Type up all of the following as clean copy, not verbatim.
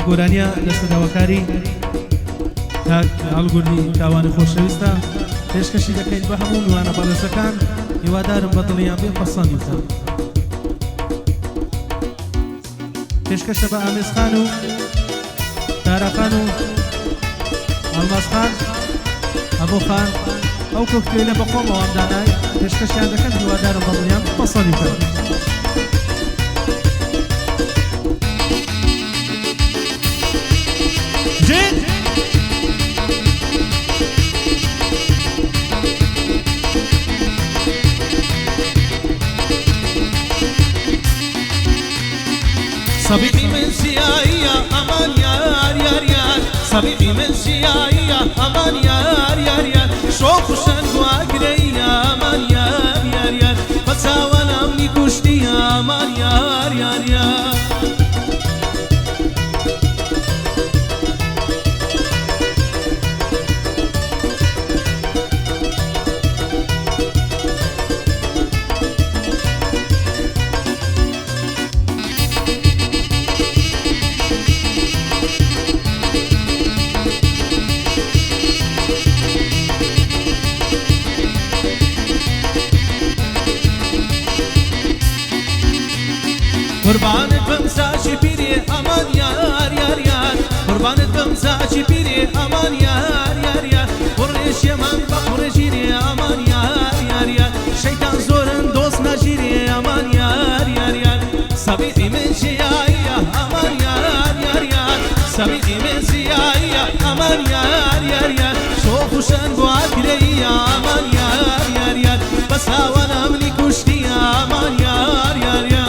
گۆرانیە لەسەر داواکاری هەڵگوردی تاوانی خۆشەویستە پێشکەشی دەکەین بە هەموو میوانە بەڕێزەکان هیوادارم بە دڵیان بێ پەسەندی بکەن پێشکەشە بە ئامێزخان و دارەخان و ئەڵماسخان ئەبوخان ئەو کۆکتێلە بە خۆمەوە ئەمدانای پێشکەشیان دەکەن هیوادارم بە دڵیان پەسەندی بکەن صبيحي من سيايا أمان يار يار يار صبيحي من سيايا أمان يار يار يار شوف وشن واقري أمان يار يار يار بساوانا مني كشتي أمان يار يار يار قربانت بمساجي بيري أمان يار يار يار قربانت بمساجي بيري أمان يار يار يار قريش يمان بقرجيري أمان يار يار يار شيطان زورن دوست نجيري أمان يار يار يار صبيحي من شيايا أمان يار يار يار صبيحي من شيايا أمان يار يار يار شوف وشن قواتري أمان يار يار يار بس وانا مني كشتي أمان يار يار يار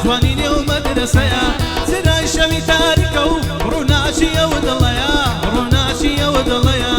جواني اليوم مدرسة سراي شمي تاركو روناشي يا ود الله يا روناشي يا ود الله يا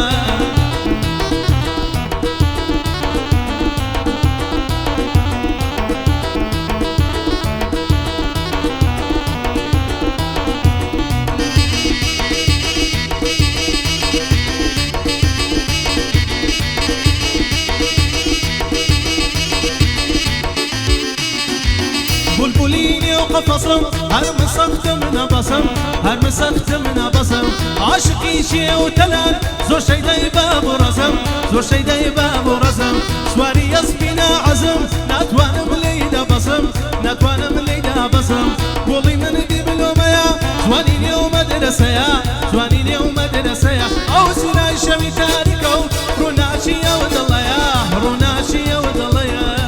بلبليني وقفصم هرمسخت من بصم هرمسخت من بصم عاشقي شي وتلال زور شي باب رسم زور شي باب رسم سواري يسبينا عزم ناتوان بليدا بصم ناتوان بليدا بصم قولي من دي بلوميا زواني اليوم مدرسة يا زواني اليوم مدرسة يا او سراي شمي تاركو روناشي يا ود الله يا روناشي يا ود الله يا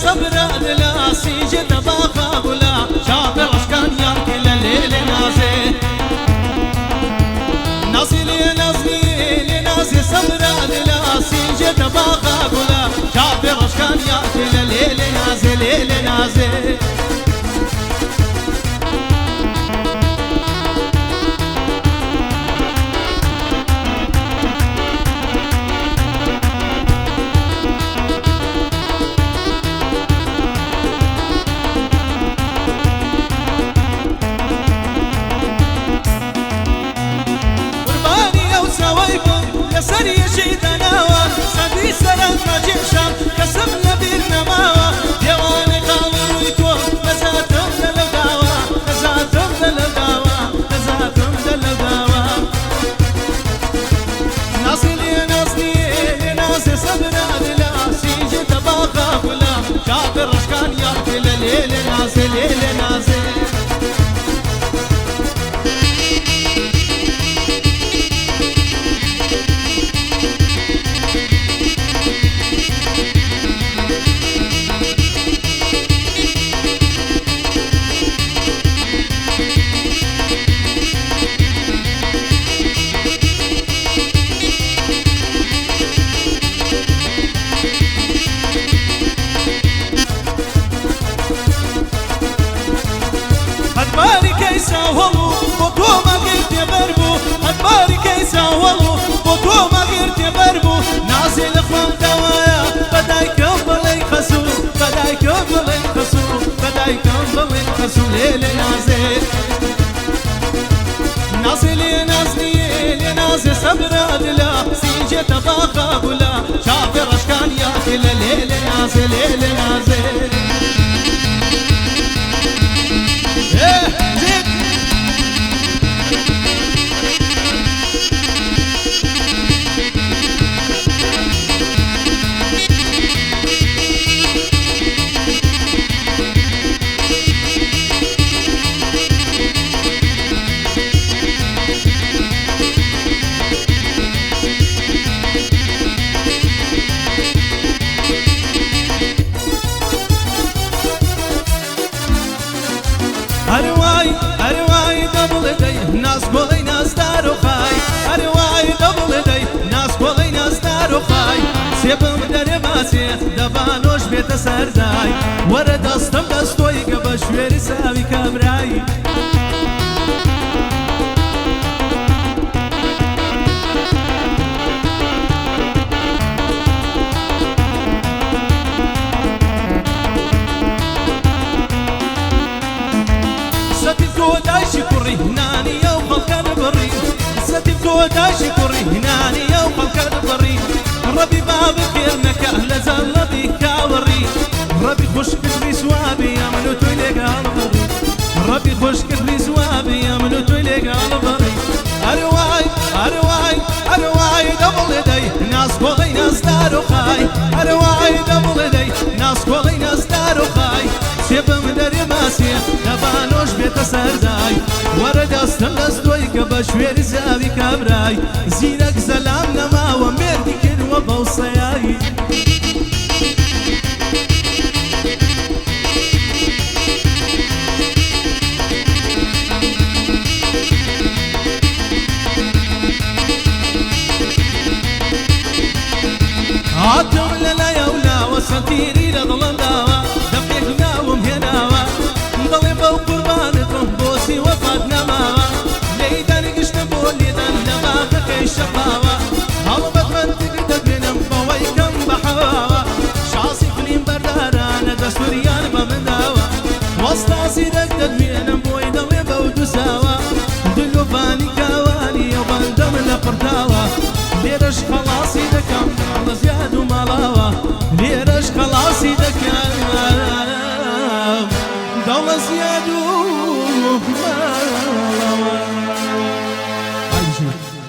صبر لاسي جد باقا بلا شاطر عشقان يارك الليل نازي نازي لنازي لنازي صبر لاسي جد باقا بلا نازێ دەبانۆش بێتە سەردای وەرە دەستم دەستۆی کە بە شوێری ساوی کامرایی سەتی کۆدایشی کوڕی هنانیە و خەڵکە بڕی سەتی کۆدایشی کوڕی هنانیە و خەڵکە بڕی ڕەبی بابکێرنەکە لە زەڵەبی کاوەڕی ڕەبی خوشکردی سوابی ئەمن و تۆی لێگاڵ بڕی ڕەبی خوشکردی سوابی ئەمن و تۆی لێگاڵ بڕی ئەروای ئەروای ئەروای دەبڵێ دەی ناسکۆڵەی نازدار و خای ئەروای دەبڵێ دەی ناسکۆڵەی نازدار و خای سێبم دەرێ ماسێ دەبانۆش بێتە سەردای وەرە دەستم دەستۆی کە بە شوێری زاوی کابرای زیرەک زەلام نەماوە مێردی کردوە بەو سەیایی هاتم لەلایە و لاوە سەتیری لە دڵم داوە دەفێک ناوم هێناوە دڵێ بەو قوربانتم بۆسی وەفات نەماوە لێی دەرگشتم بۆ لێدان لە باقەکەی شەقاوە هەڵبەت من تگر دەبێنم بەوەی کەم بە حەواوە شاسی فلیم بەردارانە دەستوریان بە منداوە وەستاسی دەک دەدمێنم بۆی دەڵێ بەو دووساوە دلۆفانی کاوانی ئەو بەندەم لە قڕداوە لێرەش خەڵاسی دەکەم لە زیاد و ماڵاوە لێرەش خەڵاسی دەکەم دەڵە زیاد و